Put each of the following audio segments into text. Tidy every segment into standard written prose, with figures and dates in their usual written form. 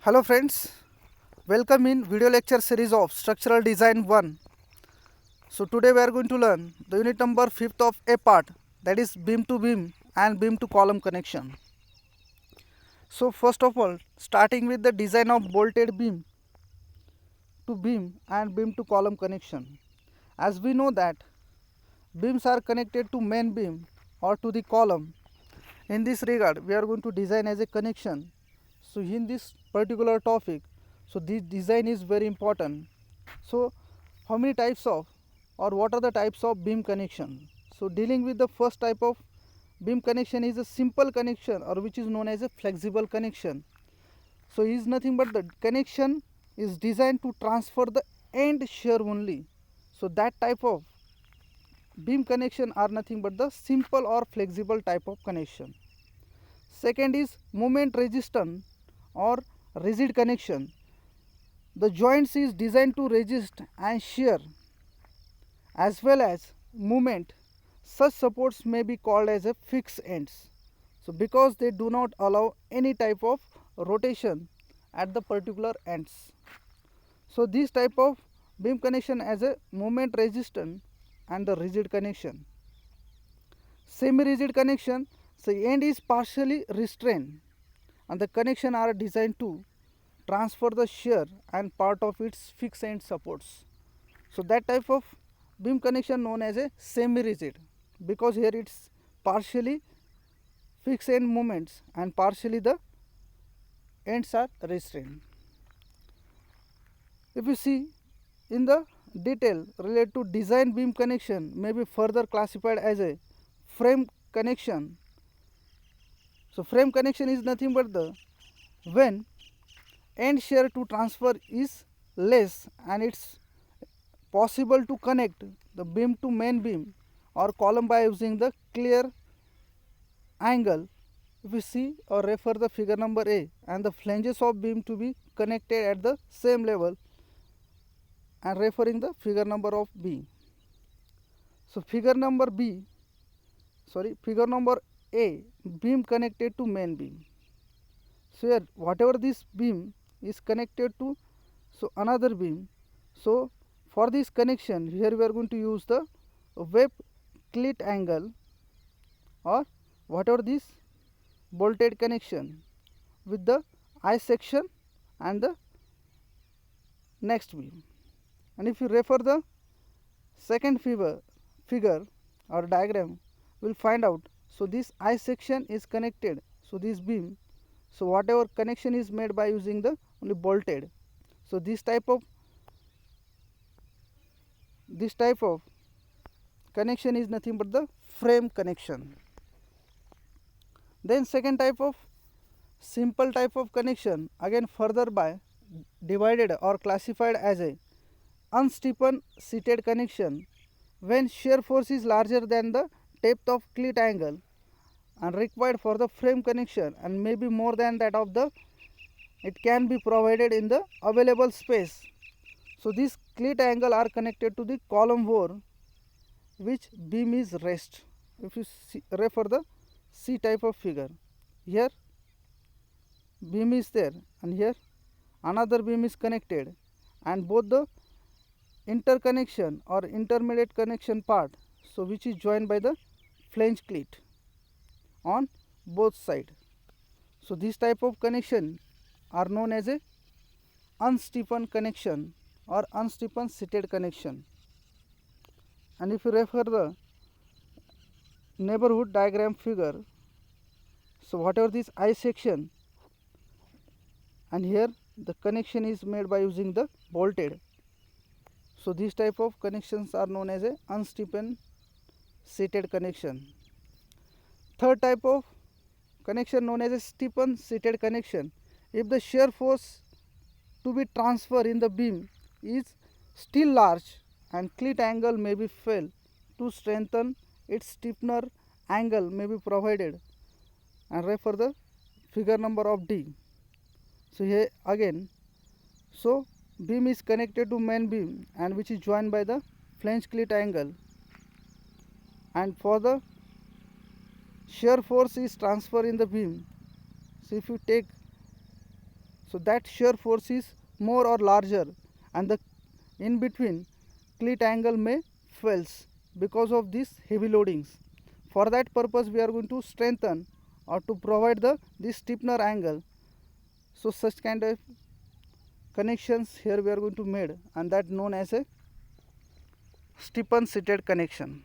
Hello friends, welcome in video lecture series of Structural Design 1. So today we are going to learn the unit number 5th of A part, that is beam to beam and beam to column connection. So first of all, starting with the design of bolted beam to beam and beam to column connection. As we know that beams are connected to main beam or to the column. In this regard, we are going to design as a connection. So in this particular topic, so this design is very important. So how many types of or what are the types of beam connection? So dealing with the first type of beam connection is a simple connection or which is known as a flexible connection. So is nothing but the connection is designed to transfer the end shear only. So that type of beam connection are nothing but the simple or flexible type of connection. Second is moment resistant or rigid connection. The joints is designed to resist and shear as well as movement. Such supports may be called as a fixed ends. So because they do not allow any type of rotation at the particular ends. So this type of beam connection as a moment resistant and the rigid connection. Semi-rigid connection, so end is partially restrained and the connection are designed to transfer the shear and part of its fixed end supports. So that type of beam connection known as a semi-rigid because here it's partially fixed end moments and partially the ends are restrained. If you see in the detail related to design beam connection may be further classified as a frame connection. So frame connection is nothing but the when end shear to transfer is less and it's possible to connect the beam to main beam or column by using the clear angle. If we see or refer the figure number A and the flanges of beam to be connected at the same level and referring the figure number of B. So figure number A, beam connected to main beam. So here whatever this beam is connected to so another beam. So for this connection here we are going to use the web clit angle or whatever this bolted connection with the I section and the next beam. And if you refer the second figure or diagram, we will find out. So this I section is connected. So this beam. So whatever connection is made by using the only bolted. So this type of connection is nothing but the frame connection. Then second type of simple type of connection again further by divided or classified as a unsteepened seated connection when shear force is larger than the depth of clit angle and required for the frame connection and may be more than that of the it can be provided in the available space. So this clit angle are connected to the column bore which beam is rest. If you refer the C type of figure, here beam is there and here another beam is connected and both the interconnection or intermediate connection part so which is joined by the flange clit on both sides. So this type of connection are known as a unsteepened connection or unsteepened seated connection. And if you refer the neighborhood diagram figure, so whatever this I section and here the connection is made by using the bolted. So these type of connections are known as a unsteepened seated connection. Third type of connection known as a steepened seated connection. If the shear force to be transferred in the beam is still large and clit angle may be felt to strengthen its steepener angle may be provided and refer the figure number of D. So here again, so beam is connected to main beam and which is joined by the flange clit angle and for the shear force is transferred in the beam. So if you take so that shear force is more or larger, and the in between cleat angle may fails because of these heavy loadings. For that purpose we are going to strengthen or to provide the this stiffener angle. So such kind of connections here we are going to made, and that known as a stiffen seated connection.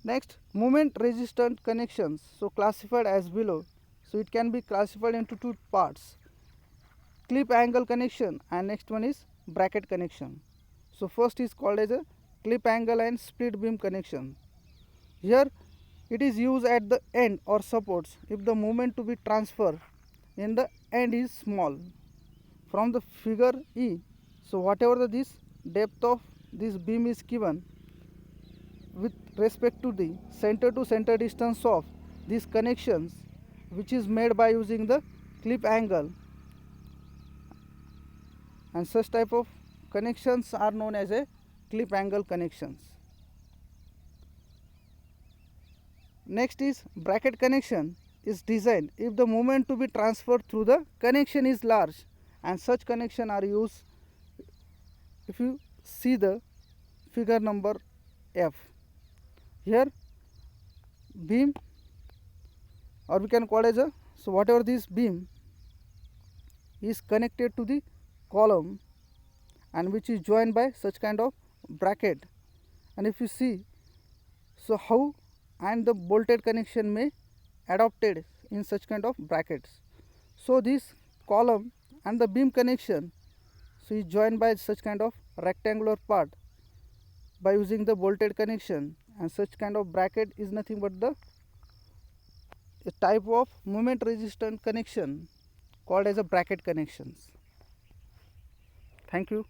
Next, moment resistant connections, so classified as below. So it can be classified into two parts: clip angle connection, and next one is bracket connection. So first is called as a clip angle and split beam connection. Here it is used at the end or supports if the moment to be transferred in the end is small. From the figure E, so whatever this depth of this beam is given with respect to the center to center distance of these connections, which is made by using the clip angle, and such type of connections are known as a clip angle connections. Next is bracket connection is designed if the moment to be transferred through the connection is large, and such connection are used if you see the figure number F. Here beam, or we can call as a, so whatever this beam is connected to the column and which is joined by such kind of bracket, and if you see, so how and the bolted connection may adopted in such kind of brackets. So this column and the beam connection, so is joined by such kind of rectangular part by using the bolted connection, and such kind of bracket is nothing but the a type of moment resistant connection called as a bracket connections. Thank you.